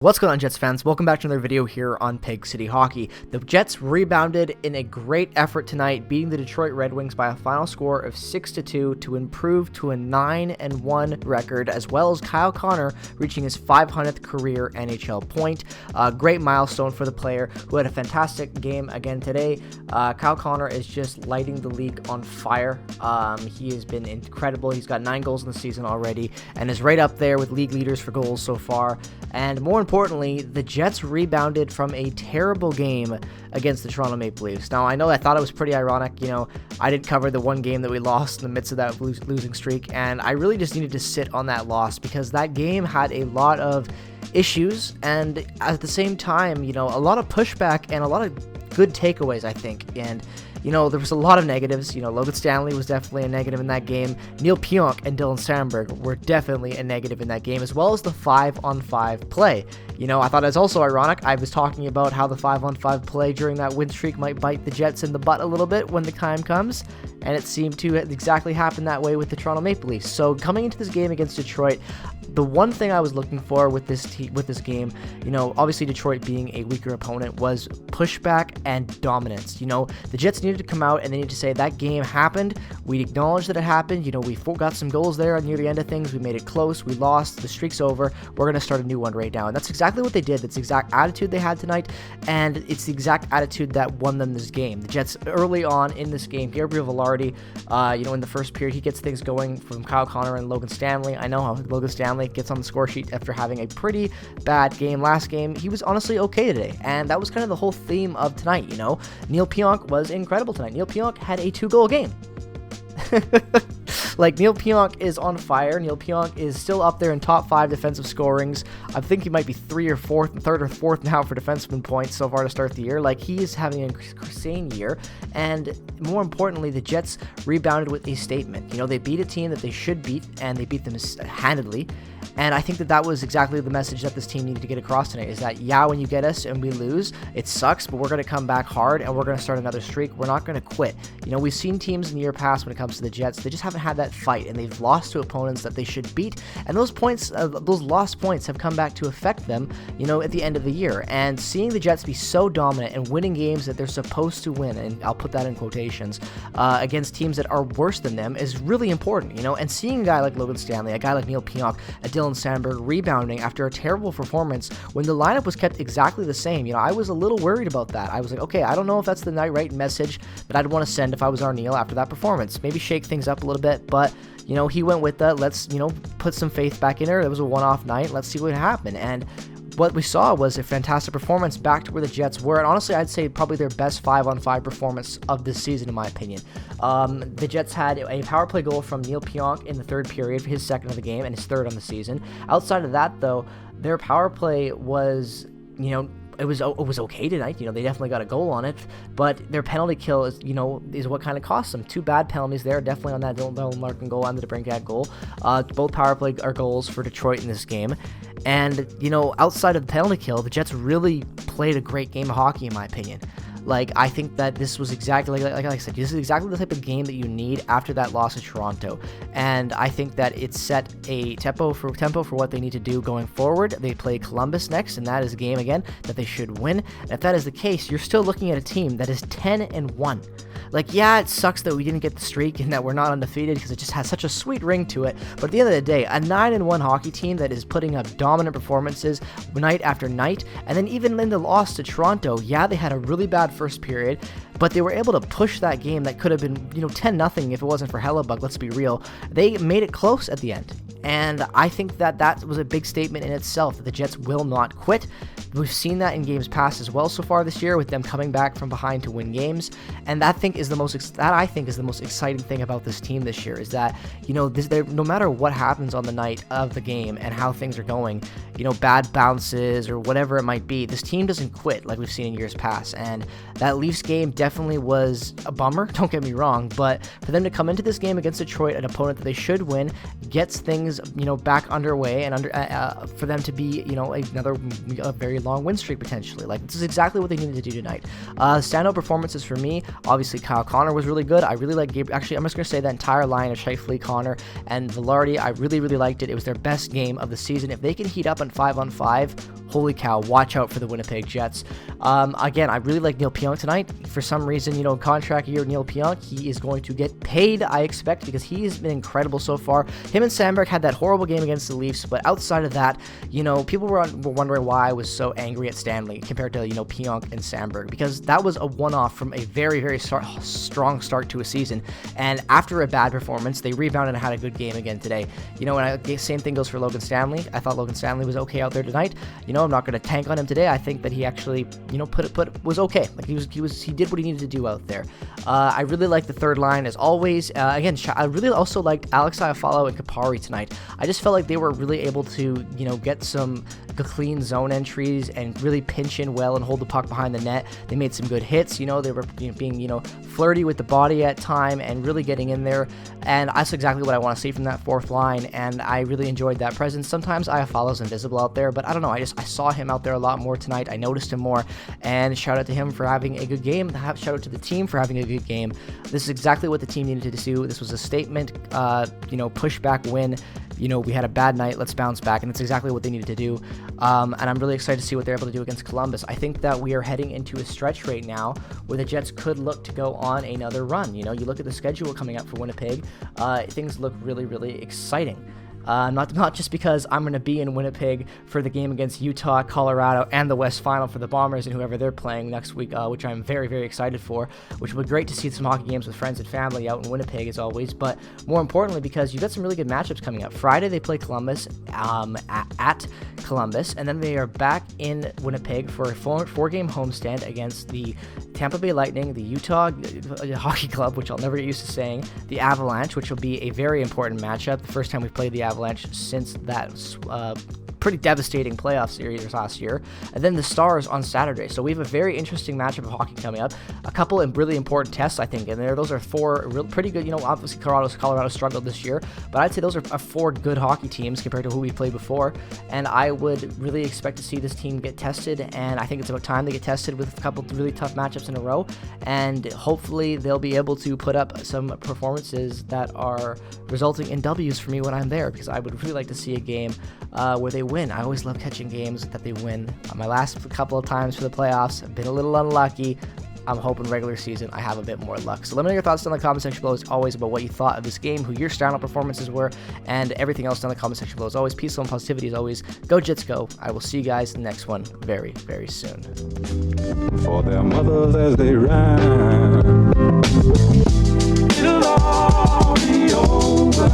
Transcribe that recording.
What's going on, Jets fans? Welcome back to another video here on Pig City Hockey. The Jets rebounded in a great effort tonight, beating the Detroit Red Wings by a final score of 6-2 to improve to a 9-1 record, as well as Kyle Connor reaching his 500th career NHL point. A great milestone for the player who had a fantastic game again today. Kyle Connor is just lighting the league on fire. He has been incredible. He's got 9 goals in the season already and is right up there with league leaders for goals so far. And more importantly, the Jets rebounded from a terrible game against the Toronto Maple Leafs. Now, I thought it was pretty ironic. I did cover the one game that we lost in the midst of that losing streak, and I really just needed to sit on that loss because that game had a lot of issues and at the same time, a lot of pushback and a lot of good takeaways, I think. And there was a lot of negatives. Logan Stanley was definitely a negative in that game. Neil Pionk and Dylan Sandberg were definitely a negative in that game, as well as the 5-on-5 play. I thought it was also ironic. I was talking about how the 5-on-5 play during that win streak might bite the Jets in the butt a little bit when the time comes, and it seemed to exactly happen that way with the Toronto Maple Leafs. So coming into this game against Detroit, the one thing I was looking for with this game, obviously Detroit being a weaker opponent, was pushback and dominance. The Jets needed to come out and they needed to say that game happened. We acknowledged that it happened. We got some goals there near the end of things. We made it close. We lost. The streak's over. We're going to start a new one right now. And that's exactly what they did. That's the exact attitude they had tonight. And it's the exact attitude that won them this game. The Jets early on in this game, Gabriel Velarde, in the first period, he gets things going from Kyle Connor and Logan Stanley. I know how Logan Stanley gets on the score sheet after having a pretty bad game last game. He was honestly okay today. And that was kind of the whole theme of tonight, Neil Pionk was incredible tonight. Neil Pionk had a 2-goal game. Neil Pionk is on fire. Neil Pionk is still up there in top 5 defensive scorings. I think he might be third or fourth now for defenseman points so far to start the year. He is having an insane year. And more importantly, the Jets rebounded with a statement. They beat a team that they should beat, and they beat them handedly. And I think that was exactly the message that this team needed to get across tonight, is that, when you get us and we lose, it sucks, but we're going to come back hard and we're going to start another streak. We're not going to quit. We've seen teams in the year past when it comes to the Jets, they just haven't had that fight, and they've lost to opponents that they should beat. And those points, those lost points have come back to affect them, at the end of the year. And seeing the Jets be so dominant and winning games that they're supposed to win, and I'll put that in quotations, against teams that are worse than them is really important, and seeing a guy like Logan Stanley, a guy like Neil Pionk, a Dylan Sandberg rebounding after a terrible performance when the lineup was kept exactly the same. I was a little worried about that. I was like, okay, I don't know if that's the right message that I'd want to send if I was Neil after that performance. Maybe shake things up a little bit, but he went with that. Let's, put some faith back in there. It was a one-off night. Let's see what happened. And what we saw was a fantastic performance back to where the Jets were, and honestly, I'd say probably their best 5-on-5 performance of this season, in my opinion. The Jets had a power play goal from Neil Pionk in the third period for his second of the game and his third on the season. Outside of that, though, their power play was, it was okay tonight. They definitely got a goal on it, but their penalty kill is, is what kind of cost them. 2 bad penalties there, definitely on that Dylan Larkin goal and the DeBrincat goal. Both power play are goals for Detroit in this game. And, outside of the penalty kill, the Jets really played a great game of hockey, in my opinion. I think that this was exactly, like I said, this is exactly the type of game that you need after that loss to Toronto. And I think that it set a tempo for what they need to do going forward. They play Columbus next, and that is a game, again, that they should win. And if that is the case, you're still looking at a team that is 10-1. It sucks that we didn't get the streak and that we're not undefeated because it just has such a sweet ring to it. But at the end of the day, a 9-1 hockey team that is putting up dominant performances night after night. And then even in the loss to Toronto, they had a really bad first period, but they were able to push that game that could have been, 10-0 if it wasn't for Hellebuck, let's be real. They made it close at the end. And I think that was a big statement in itself, that the Jets will not quit. We've seen that in games past as well so far this year, with them coming back from behind to win games. And that I think is the most exciting thing about this team this year, is that, no matter what happens on the night of the game and how things are going, bad bounces or whatever it might be, this team doesn't quit like we've seen in years past. And that Leafs game definitely was a bummer, don't get me wrong, but for them to come into this game against Detroit, an opponent that they should win, gets things things, back underway and for them to be, a very long win streak potentially. Like, this is exactly what they needed to do tonight. Standout performances for me, obviously Kyle Connor was really good. I really like Gabriel. Actually, I'm just going to say that entire line of Scheifele, Connor, and Velarde, I really, really liked it. It was their best game of the season. If they can heat up on 5-on-5, holy cow, watch out for the Winnipeg Jets. Again, I really like Neil Pionk tonight. For some reason, contract year Neil Pionk, he is going to get paid, I expect, because he's been incredible so far. Him and Sandberg had that horrible game against the Leafs, but outside of that, people were wondering why I was so angry at Stanley compared to, Pionk and Sandberg, because that was a one-off from a very, very strong start to a season, and after a bad performance, they rebounded and had a good game again today. Same thing goes for Logan Stanley. I thought Logan Stanley was okay out there tonight. I'm not going to tank on him today. I think that he actually, was okay. Like, he did what he needed to do out there. I really like the third line as always. Again, I really also liked Alex Iafallo and Kapari tonight. I just felt like they were really able to, get some clean zone entries and really pinch in well and hold the puck behind the net. They made some good hits. They were being, flirty with the body at time and really getting in there. And that's exactly what I want to see from that fourth line. And I really enjoyed that presence. Sometimes Iafallo's invisible out there, but I don't know. I saw him out there a lot more tonight. I noticed him more. And shout out to him for having a good game. Shout out to the team for having a good game. This is exactly what the team needed to do. This was a statement, pushback win. We had a bad night, let's bounce back, and that's exactly what they needed to do. And I'm really excited to see what they're able to do against Columbus. I think that we are heading into a stretch right now where the Jets could look to go on another run. You look at the schedule coming up for Winnipeg, things look really, really exciting. Not just because I'm going to be in Winnipeg for the game against Utah, Colorado, and the West Final for the Bombers and whoever they're playing next week, which I'm very, very excited for, which will be great to see some hockey games with friends and family out in Winnipeg as always, but more importantly because you've got some really good matchups coming up. Friday they play Columbus at Columbus, and then they are back in Winnipeg for a four-game homestand against the Tampa Bay Lightning, the Utah Hockey Club, which I'll never get used to saying, the Avalanche, which will be a very important matchup, the first time we've played the Avalanche since that pretty devastating playoff series last year, and then the Stars on Saturday. So we have a very interesting matchup of hockey coming up. A couple of really important tests, I think, in there. Those are four pretty good. Obviously Colorado struggled this year, but I'd say those are four good hockey teams compared to who we played before. And I would really expect to see this team get tested, and I think it's about time they get tested with a couple of really tough matchups in a row. And hopefully they'll be able to put up some performances that are resulting in W's for me when I'm there, because I would really like to see a game where they win. I always love catching games that they win. My last couple of times for the playoffs, I've been a little unlucky. I'm hoping regular season I have a bit more luck. So let me know your thoughts down in the comment section below as always about what you thought of this game, who your standout performances were, and everything else down in the comment section below. As always, peace, love, and positivity as always. Go Jets, go. I will see you guys in the next one very, very soon. For their mothers as they ran, it'll all be over.